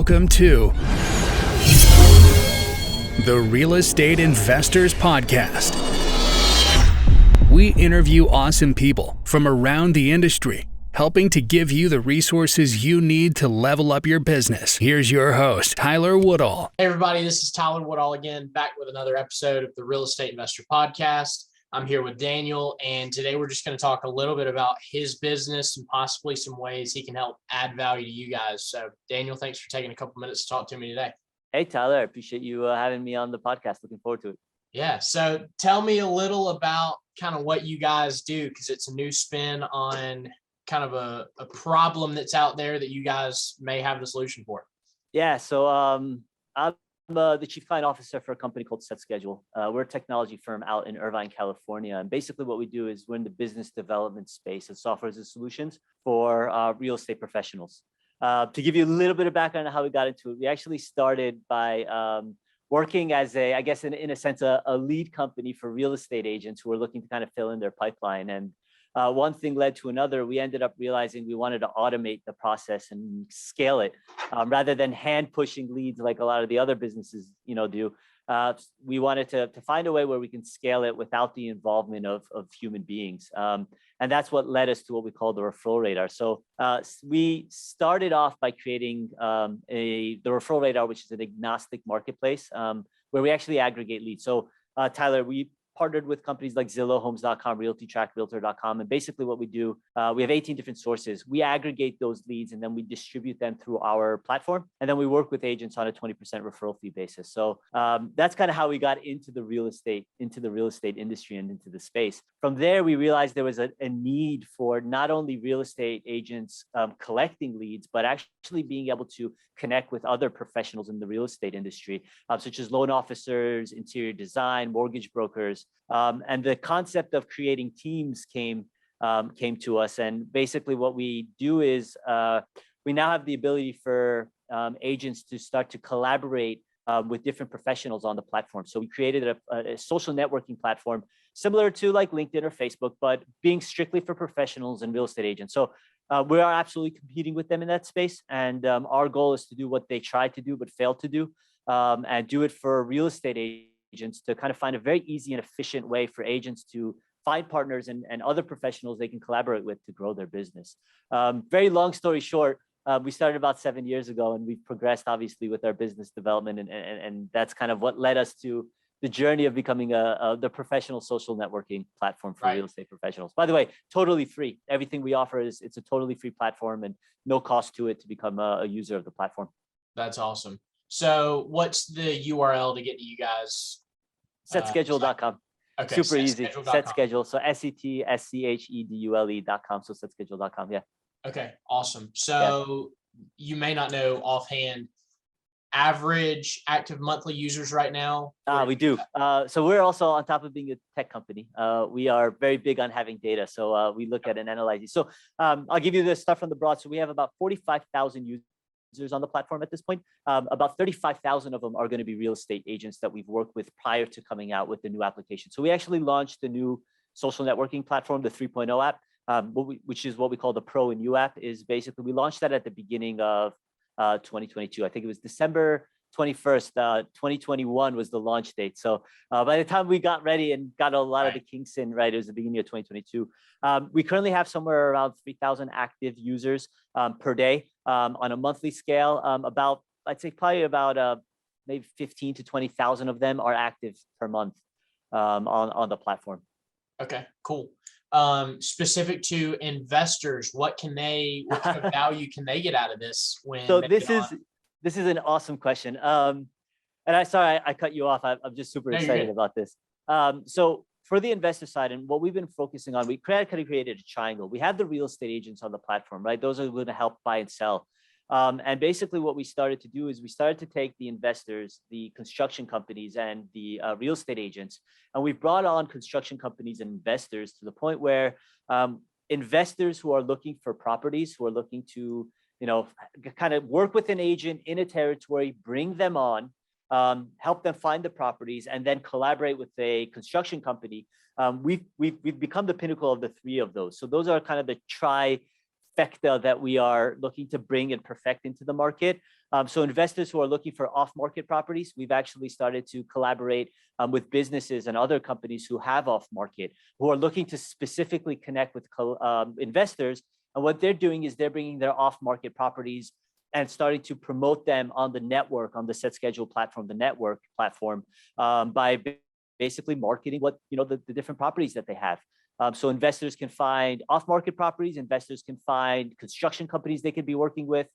Welcome to the Real Estate Investors Podcast. We interview awesome people from around the industry, helping to give you the resources you need to level up your business. Here's your host, Tyler Woodall. Hey everybody, this is Tyler Woodall again, back with another episode of the Real Estate Investor Podcast. I'm here with Daniel, and today we're just going to talk a little bit about his business and possibly some ways he can help add value to you guys. So Daniel, thanks for taking a couple minutes to talk to me today. Hey, Tyler, I appreciate you having me on the podcast. Looking forward to it. Yeah. So tell me a little about kind of what you guys do, because it's a new spin on kind of a problem that's out there that you guys may have the solution for. Yeah. So I'm the chief client officer for a company called Set Schedule. We're a technology firm out in Irvine, California. And basically what we do is we're in the business development space and software as a solutions for real estate professionals. To give you a little bit of background on how we got into it, we actually started by working as I guess in a sense, a lead company for real estate agents who were looking to kind of fill in their pipeline. And one thing led to another. We ended up realizing we wanted to automate the process and scale it rather than hand pushing leads like a lot of the other businesses, do. We wanted to find a way where we can scale it without the involvement of human beings. And that's what led us to what we call the referral radar. So we started off by creating the referral radar, which is an agnostic marketplace where we actually aggregate leads. So Tyler, we partnered with companies like Zillow, Homes.com, RealtyTrack, Realtor.com. And basically what we do, we have 18 different sources. We aggregate those leads and then we distribute them through our platform. And then we work with agents on a 20% referral fee basis. So that's kind of how we got into the real estate industry and into the space. From there, we realized there was a need for not only real estate agents collecting leads, but actually being able to connect with other professionals in the real estate industry, such as loan officers, interior design, mortgage brokers. And the concept of creating teams came to us. And basically what we do is we now have the ability for agents to start to collaborate with different professionals on the platform. So we created a social networking platform similar to like LinkedIn or Facebook, but being strictly for professionals and real estate agents. So we are absolutely competing with them in that space. And our goal is to do what they tried to do, but failed to do, and do it for real estate agents to kind of find a very easy and efficient way for agents to find partners and other professionals they can collaborate with to grow their business. Very long story short, we started about 7 years ago and we've progressed obviously with our business development. And that's kind of what led us to the journey of becoming the professional social networking platform for real estate professionals. By the way, totally free. Everything we offer it's a totally free platform and no cost to it to become a user of the platform. That's awesome. So what's the URL to get to you guys? Setschedule.com. Okay, super easy. Set Schedule. So SETSCHEDULE.com. So setschedule.com. Yeah. Okay. Awesome. So you may not know offhand average active monthly users right now. We do. So we're also on top of being a tech company. We are very big on having data. So we look at and analyze it. So I'll give you the stuff from the broad. So we have about 45,000 users on the platform at this point. About 35,000 of them are going to be real estate agents that we've worked with prior to coming out with the new application. So we actually launched the new social networking platform, the 3.0 app, which is what we call the Pro and U app. Is basically we launched that at the beginning of 2022. I think it was December 21st, 2021 was the launch date. So by the time we got ready and got a lot of the kinks in, it was the beginning of 2022. We currently have somewhere around 3,000 active users per day on a monthly scale. I'd say probably about maybe 15 to 20,000 of them are active per month on the platform. Okay, cool. Specific to investors, what kind of value can they get out of this? This is an awesome question. And sorry, I cut you off. I'm just super excited about this. So for the investor side and what we've been focusing on, we created a triangle. We have the real estate agents on the platform, right? Those are going to help buy and sell. And basically what we started to do is we started to take the investors, the construction companies and the real estate agents, and we brought on construction companies and investors to the point where investors who are looking for properties, who are looking to, kind of work with an agent in a territory, bring them on, help them find the properties, and then collaborate with a construction company. We've become the pinnacle of the three of those. So those are kind of the trifecta that we are looking to bring and perfect into the market. So investors who are looking for off-market properties, we've actually started to collaborate with businesses and other companies who have off-market, who are looking to specifically connect with investors. And what they're doing is they're bringing their off-market properties and starting to promote them on the network, on the Set Schedule platform, the network platform, by basically marketing what, the different properties that they have. So investors can find off-market properties, investors can find construction companies they could be working with,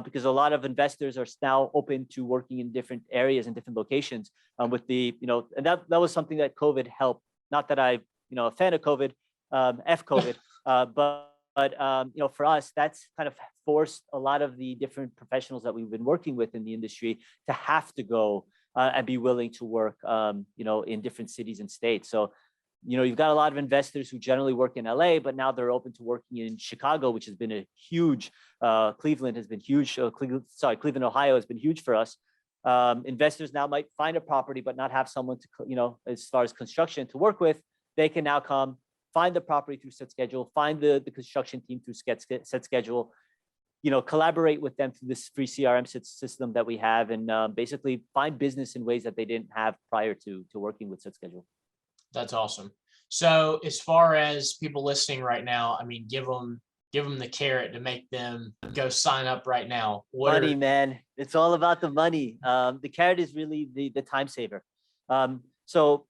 because a lot of investors are now open to working in different areas and different locations with the, and that was something that COVID helped. Not that I, a fan of COVID, F COVID, but for us, that's kind of forced a lot of the different professionals that we've been working with in the industry to have to go and be willing to work, in different cities and states. So, you've got a lot of investors who generally work in LA, but now they're open to working in Chicago, which has been a huge, Cleveland has been huge. Cleveland, Ohio has been huge for us. Investors now might find a property, but not have someone to, as far as construction to work with. They can now come find the property through Set Schedule, find the construction team through Set Schedule, collaborate with them through this free CRM system that we have, and basically find business in ways that they didn't have prior to working with Set Schedule. That's awesome. So as far as people listening right now, I mean, give them the carrot to make them go sign up right now. Money, man. It's all about the money. The carrot is really the time saver. So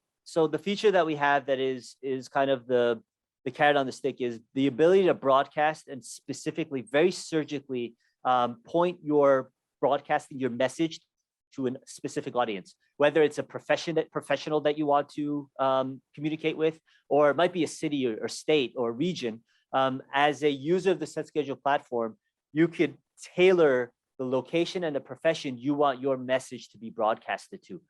the feature that we have that is kind of the carrot on the stick is the ability to broadcast and specifically, very surgically, point your broadcasting your message to a specific audience, whether it's a professional that you want to communicate with, or it might be a city or state or region. As a user of the Set Schedule platform, you could tailor the location and the profession you want your message to be broadcasted to.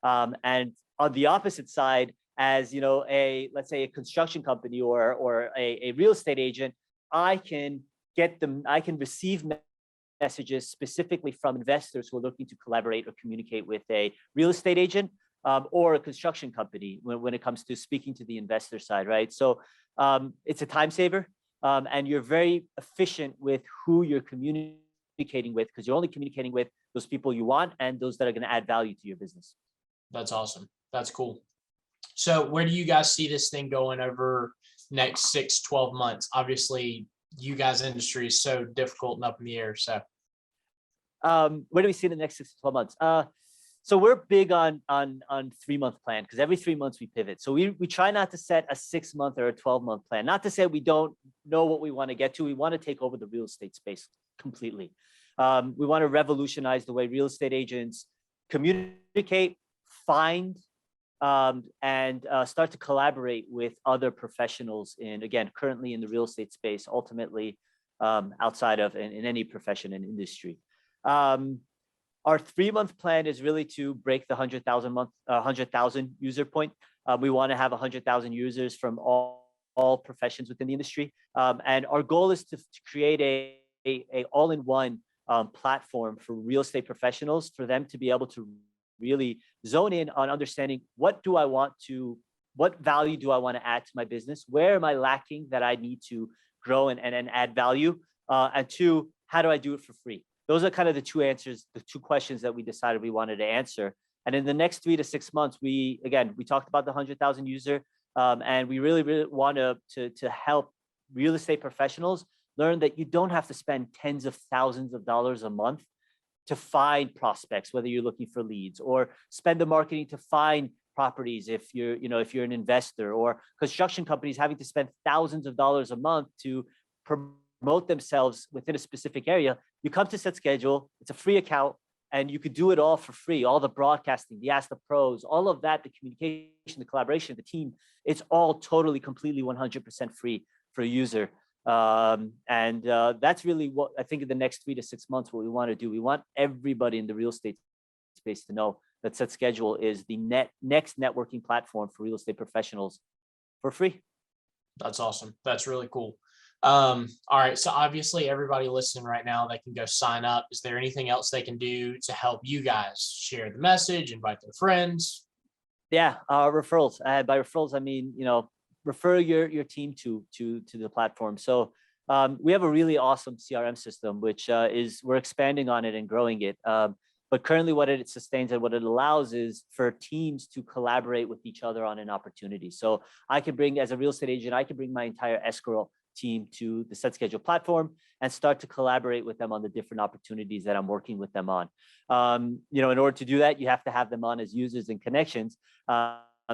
And on the opposite side, as let's say a construction company or a real estate agent, I can receive messages specifically from investors who are looking to collaborate or communicate with a real estate agent or a construction company when it comes to speaking to the investor side, right? So it's a time saver, and you're very efficient with who you're communicating with, because you're only communicating with those people you want and those that are going to add value to your business. That's awesome. That's cool. So where do you guys see this thing going over next 6-12 months? Obviously, you guys' industry is so difficult and up in the air. So where do we see in the next 6 to 12 months? So we're big on 3-month plan, because every 3 months we pivot. So we try not to set a 6-month or a 12-month plan. Not to say we don't know what we want to get to. We want to take over the real estate space completely. We want to revolutionize the way real estate agents communicate, find, and start to collaborate with other professionals currently in the real estate space, ultimately outside of in any profession and industry. Our 3-month plan is really to break the 100,000 user point. We want to have 100,000 users from all professions within the industry. And our goal is to create a all-in-one platform for real estate professionals, for them to be able to really zone in on understanding what value do I want to add to my business? Where am I lacking that I need to grow and add value? And 2, how do I do it for free? Those are kind of the two questions that we decided we wanted to answer. And in the next 3 to 6 months, we talked about the 100,000 user, and we really want to help real estate professionals learn that you don't have to spend tens of thousands of dollars a month to find prospects, whether you're looking for leads, or spend the marketing to find properties if you're an investor, or construction companies having to spend thousands of dollars a month to promote themselves within a specific area. You come to Set Schedule, it's a free account, and you could do it all for free. All the broadcasting, the Ask the Pros, all of that, the communication, the collaboration, the team, it's all totally, completely 100% free for a user. And that's really what I think in the next 3 to 6 months, what we want to do. We want everybody in the real estate space to know that Set Schedule is the next networking platform for real estate professionals for free. That's awesome. That's really cool. All right. So obviously everybody listening right now, they can go sign up. Is there anything else they can do to help you guys share the message, invite their friends? Yeah. Referrals. By referrals, I mean, refer your team to the platform. So we have a really awesome CRM system, which we're expanding on it and growing it. But currently what it sustains and what it allows is for teams to collaborate with each other on an opportunity. So I could bring, as a real estate agent, I could bring my entire escrow team to the SetSchedule platform and start to collaborate with them on the different opportunities that I'm working with them on. In order to do that, you have to have them on as users and connections.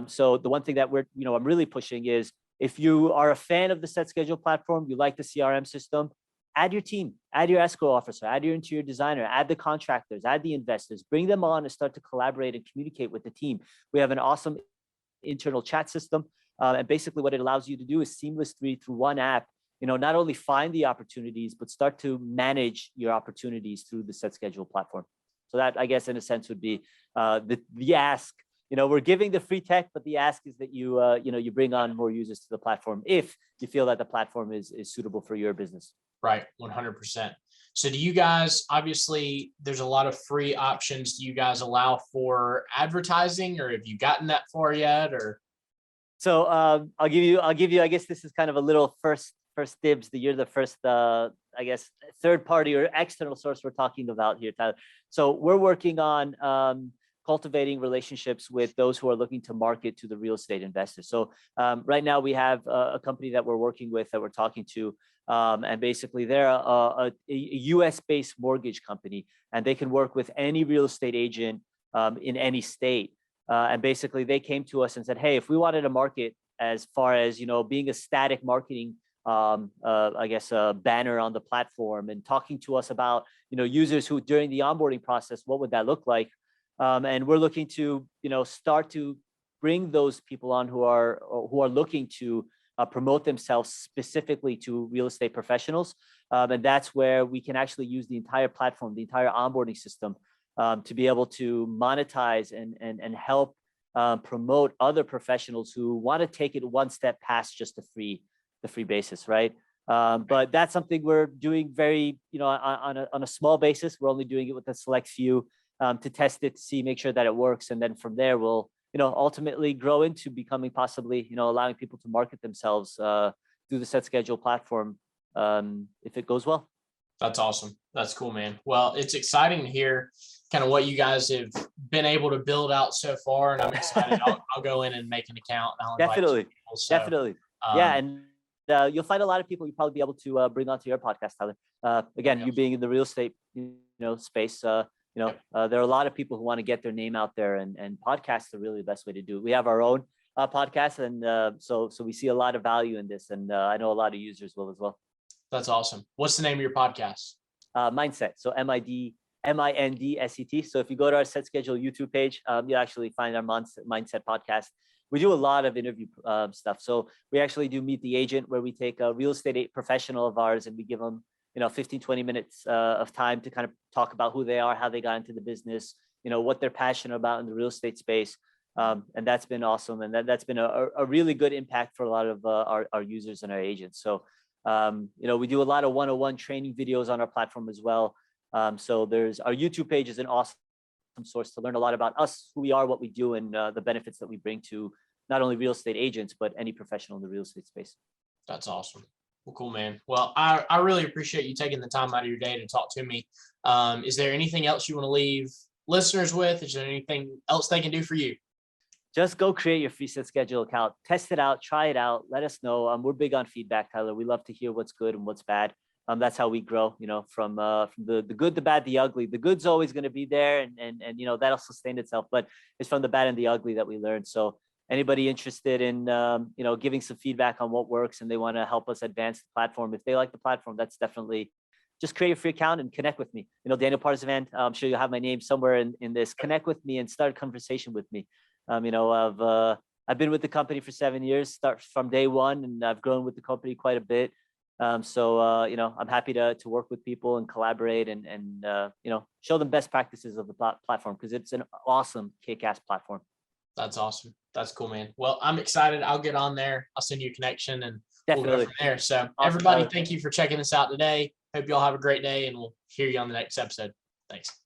So the one thing that I'm really pushing is, if you are a fan of the SetSchedule platform, you like the CRM system, add your team, add your escrow officer, add your interior designer, add the contractors, add the investors, bring them on and start to collaborate and communicate with the team. We have an awesome internal chat system. And basically what it allows you to do is seamlessly through one app, not only find the opportunities, but start to manage your opportunities through the SetSchedule platform. So that, I guess, in a sense, would be the ask. We're giving the free tech, but the ask is that you bring on more users to the platform if you feel that the platform is suitable for your business. Right, 100%. So do you guys, obviously, there's a lot of free options. Do you guys allow for advertising, or have you gotten that far yet? Or so I'll give you. I guess this is kind of a little first dibs. You're the first, I guess, third party or external source we're talking about here, Tyler. So we're working on cultivating relationships with those who are looking to market to the real estate investors. So right now we have a company that we're working with, that we're talking to, and basically they're a US-based mortgage company, and they can work with any real estate agent in any state. And basically they came to us and said, hey, if we wanted to market as far as, being a static marketing, I guess, a banner on the platform, and talking to us about, users who during the onboarding process, what would that look like? And we're looking to, start to bring those people on who are looking to promote themselves specifically to real estate professionals. And that's where we can actually use the entire platform, the entire onboarding system, to be able to monetize and help promote other professionals who want to take it one step past just the free basis, right? But that's something we're doing very, on a small basis. We're only doing it with a select few to test it, to make sure that it works. And then from there, we'll, ultimately grow into becoming possibly, allowing people to market themselves through the SetSchedule platform if it goes well. That's awesome. That's cool, man. Well, it's exciting to hear kind of what you guys have been able to build out so far. And I'm excited. I'll go in and make an account. And I'll Definitely. People, so, Definitely. Yeah. And you'll find a lot of people you'll probably be able to bring onto your podcast, Tyler. Again, you being in the real estate, space, there are a lot of people who want to get their name out there, and podcasts are really the best way to do it. We have our own podcast, and so we see a lot of value in this, and I know a lot of users will as well. That's awesome. What's the name of your podcast? Mindset. So MINDSET. So if you go to our SetSchedule YouTube page, you'll actually find our Mindset podcast. We do a lot of interview stuff. So we actually do Meet the Agent, where we take a real estate professional of ours and we give them 15, 20 minutes of time to kind of talk about who they are, how they got into the business, what they're passionate about in the real estate space. And that's been awesome. And that's been a really good impact for a lot of our users and our agents. So, we do a lot of one-on-one training videos on our platform as well. So there's our YouTube page is an awesome source to learn a lot about us, who we are, what we do, and the benefits that we bring to not only real estate agents, but any professional in the real estate space. That's awesome. Well, cool, man. Well, I really appreciate you taking the time out of your day to talk to me. Is there anything else you want to leave listeners with? Is there anything else they can do for you? Just go create your free SetSchedule account, test it out, try it out, let us know. We're big on feedback, Tyler. We love to hear what's good and what's bad. That's how we grow, from the good, the bad, the ugly. The good's always going to be there, and that'll sustain itself, but it's from the bad and the ugly that we learn. So anybody interested in, giving some feedback on what works, and they want to help us advance the platform, if they like the platform, that's definitely, just create a free account and connect with me. Daniel Parzivand, I'm sure you'll have my name somewhere in this. Connect with me and start a conversation with me. I've been with the company for 7 years, start from day one, and I've grown with the company quite a bit. So I'm happy to work with people and collaborate and show them best practices of the platform, because it's an awesome kick-ass platform. That's awesome. That's cool, man. Well, I'm excited. I'll get on there. I'll send you a connection, and Definitely. We'll go from there. So everybody, thank you for checking this out today. Hope you all have a great day, and we'll hear you on the next episode. Thanks.